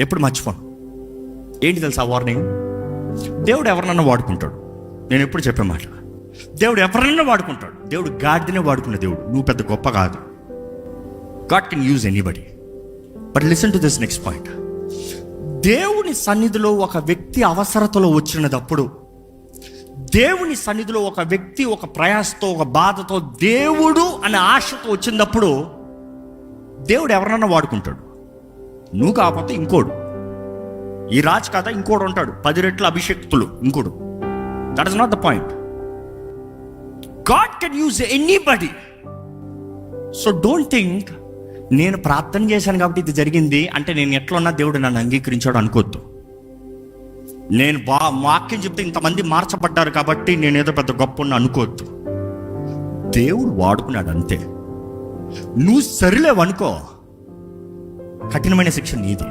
ఎప్పుడు మర్చిపోను. ఏంటి తెలుసా వార్నింగ్? దేవుడు ఎవరినన్నా వాడుకుంటాడు. నేను ఎప్పుడు చెప్పే మాట, దేవుడు ఎవరినన్నా వాడుకుంటాడు. దేవుడు గాడిదనే వాడుకున్న దేవుడు. నువ్వు పెద్ద గొప్ప కాదు. God can use anybody. But listen to this next point. దేవుని సన్నిధిలో ఒక వ్యక్తి అవసరతలో వచ్చినప్పుడు, దేవుని సన్నిధిలో ఒక వ్యక్తి ఒక ప్రయాసతో, ఒక బాధతో, దేవుడు అనే ఆశతో వచ్చినప్పుడు దేవుడు ఎవరన్నా వాడుకుంటాడు. నువ్వు కాకపోతే ఇంకోడు. ఈ రాజు కథ ఇంకోడు ఉంటాడు, 10 రెట్ల అభిషేక్తులు ఇంకోడు. That is not the point. God can use anybody. So don't think నేను ప్రార్థన చేశాను కాబట్టి ఇది జరిగింది అంటే నేను ఎట్లా ఉన్నా దేవుడు నన్ను అంగీకరించాడు అనుకోవద్దు. నేను వాక్యం చెప్తే ఇంతమంది మార్చబడ్డారు కాబట్టి నేను ఏదో పెద్ద గొప్ప ఉన్నా అనుకోవద్దు. దేవుడు వాడుకున్నాడు అంతే. నువ్వు సరిలేవనుకో, కఠినమైన శిక్ష నీది.